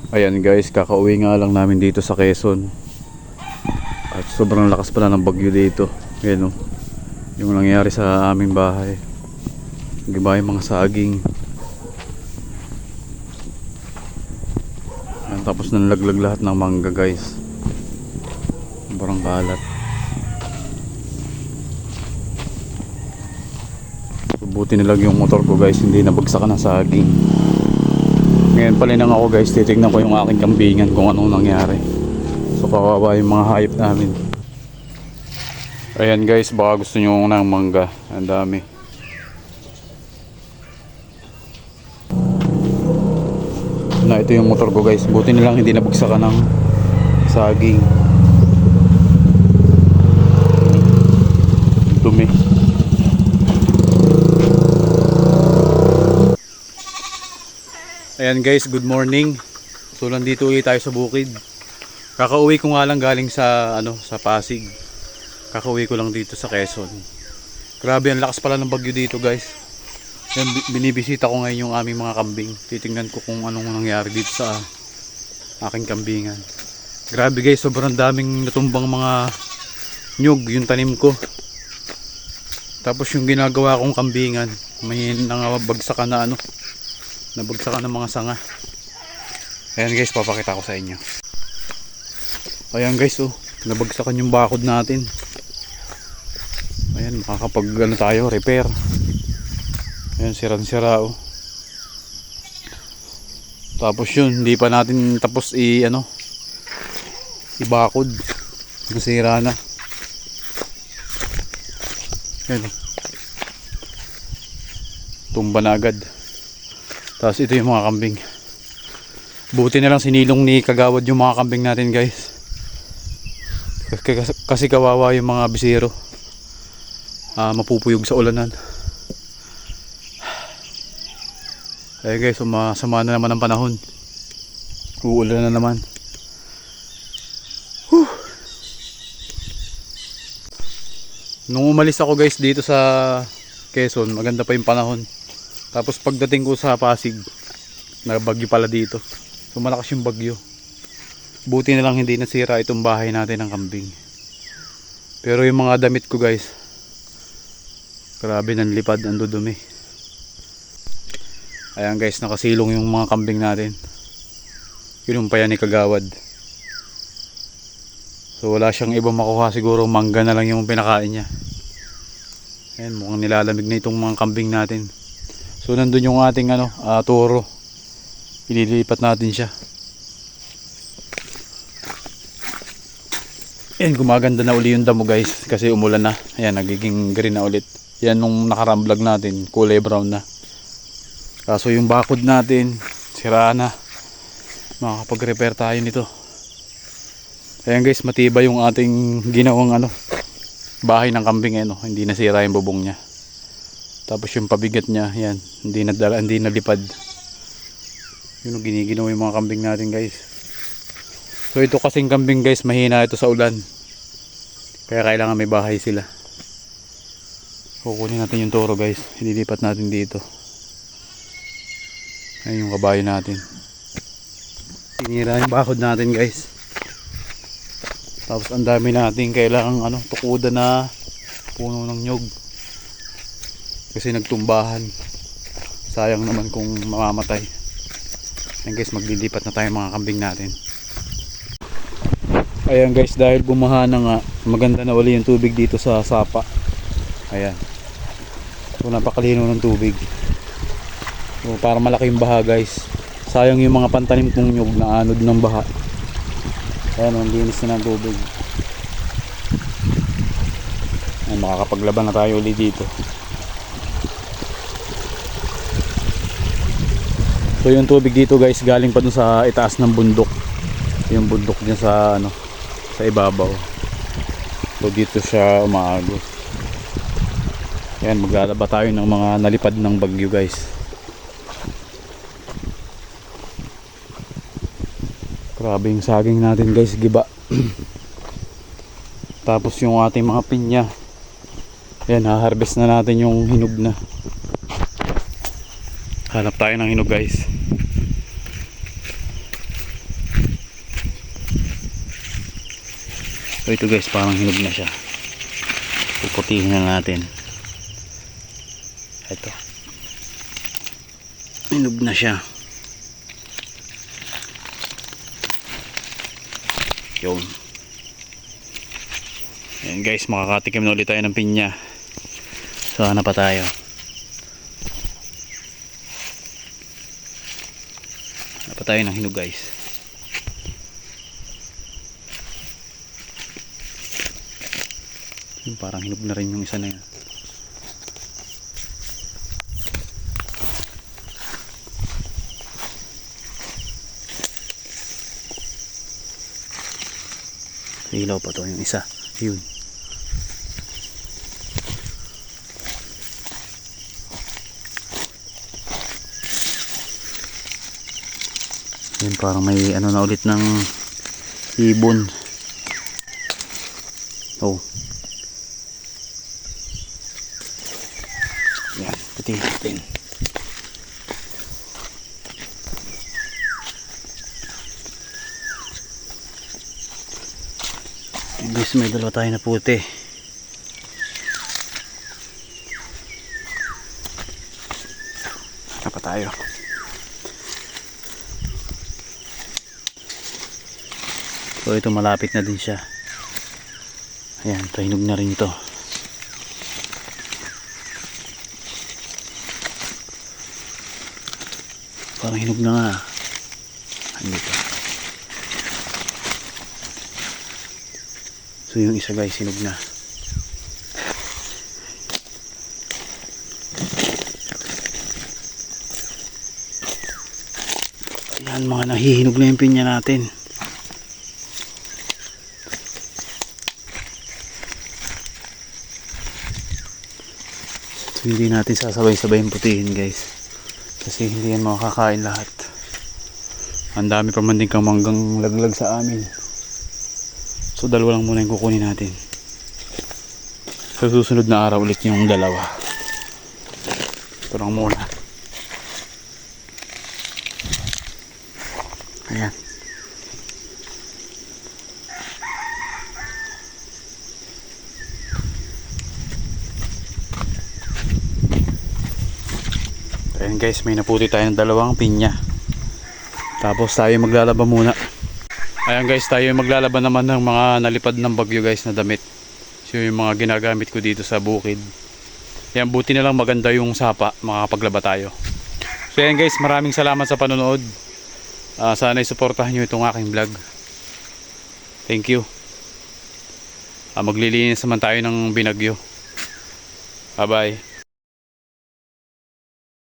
Ayan guys, kakauwi nga lang namin dito sa Quezon. At sobrang lakas pala ng bagyo dito. Ayan o, yung nangyari sa aming bahay. Giba yung mga saging. Ayan, tapos nalaglag lahat ng mangga guys. Sobrang kalat. Buti na lang yung motor ko guys, hindi nabagsakan ng saging. Ngayon palinang ako guys, titignan ko yung aking kambingan kung anong nangyari. So kawawa yung mga hayop namin. Ayan guys, baka gusto nyo ng mangga. Ang dami. Na ito yung motor ko guys, buti na lang hindi nabagsakan ng saging. Dumi. Ayan guys, good morning. So nandito ulit tayo sa bukid. Kakauwi ko nga lang galing sa sa Pasig. Kakauwi ko lang dito sa Quezon. Grabe, ang lakas pala ng bagyo dito guys. Yan, binibisita ko ngayon yung aming mga kambing. Titingnan ko kung anong nangyari dito sa aking kambingan. Grabe guys, sobrang daming natumbang mga nyug yung tanim ko. Tapos yung ginagawa kong kambingan, may nangabagsakan na nabagsakan ng mga sanga. Ayan guys, papakita ko sa inyo. Ayan guys, oh, nabagsakan yung bakod natin. Ayan, makakapag tayo, repair. Ayan, sirang-sira oh. Tapos yun, hindi pa natin tapos ibakod. Nasira na. Ayan, tumba na agad. Tapos ito yung mga kambing. Buti na lang sinilong ni Kagawad yung mga kambing natin guys. Kasi kawawa yung mga bisiro. Mapupuyog sa ulanan. Ayun guys, sumasama na naman ang panahon. Uulan na naman. Whew. Nung umalis ako guys dito sa Quezon, maganda pa yung panahon. Tapos pagdating ko sa Pasig, nagbagyo pala dito. So malakas yung bagyo. Buti na lang hindi nasira itong bahay natin ng kambing. Pero yung mga damit ko guys, grabe, nanlipad, ang dudumi. Ayan guys, nakasilong yung mga kambing natin. Kinumpayan ni Kagawad. So wala siyang ibang makuha, siguro mangga na lang yung pinakain niya. Ayan, mukhang nilalamig na itong mga kambing natin. So nandun yung ating toro. Ililipat natin siya. Ayan, gumaganda na uli yung damo guys, kasi umulan na. Ayan, nagiging green na ulit. Yan nung nakarang vlog natin, kulay brown na. Kaso yung bakod natin, sira na. Makakapag-repair tayo nito. Ayan guys, matibay yung ating ginawang bahay ng kambing. Hindi nasira yung bubong niya. Tapos yung pabigat niya, yan, hindi nalipad. Yun ang giniginawa yung mga kambing natin guys. So ito kasing kambing guys, mahina ito sa ulan. Kaya kailangan may bahay sila. Kukunin natin yung toro guys, ililipat natin dito. Ayun yung kabayo natin. Tinira yung bakod natin guys. Tapos ang dami natin kailangan tukudan na puno ng nyug. Kasi nagtumbahan. Sayang naman kung mamamatay. Ayan guys, maglilipat na tayo mga kambing natin. Ayan guys, dahil bumaha na nga, maganda na uli yung tubig dito sa sapa. Ayan. So napakalino ng tubig. So para malaki yung baha guys. Sayang yung mga pantanim kong nyug na anod ng baha. Ayan, ang linis na ng tubig. Ayan, makakapaglaban na tayo uli dito. So yung tubig dito guys, galing pa dun sa itaas ng bundok. Yung bundok niya sa sa ibabaw. So dito siya umaagos. Ayan, maglalaba tayo ng mga nalipad ng bagyo guys. Grabe yung saging natin guys, giba. Tapos yung ating mga pinya, ayan, ha-harvest na natin yung hinog na. Hanap tayo ng hinog guys. So ito guys, parang hinog na siya. Puputihin na natin. Ito. Hinog na siya. Yun. Ayan guys, makakatikim na ulit tayo ng pinya. So hanap pa tayo. Hanap pa tayo ng hinog guys. Parang hinog na rin yung isa na yun. Ilaw pa to yung isa. Yun. Yun, parang may ano na ulit ng ibon. Oh. Yan, putihin natin. Guys, may dalawa tayo na puti. Hanap pa tayo. So ito, malapit na din siya. Ayan, ito, hinog na rin ito. Parang hinog na nga. Andito. So yung isa guys, hinog na. Ayan, mga nahihinog na yung pinya natin. So hindi natin sasabay-sabay yung putihin guys, kasi hindi yan makakain lahat. Ang dami pa man din kamanggang laglag sa amin. So dalawa lang muna yung kukunin natin. Sa susunod na araw ulit yung dalawa. Ito lang muna. Ayan. Ayan guys, may naputi tayo ng dalawang pinya. Tapos tayo maglalaba muna. Ayan guys, tayo maglalaban naman ng mga nalipad ng bagyo guys na damit. So yung mga ginagamit ko dito sa bukid. Ayan, buti na lang maganda yung sapa, makakapaglaba tayo. So ayan guys, maraming salamat sa panonood. Sana isuportahan nyo itong aking vlog. Thank you. Maglilinis naman tayo ng binagyo. Bye bye.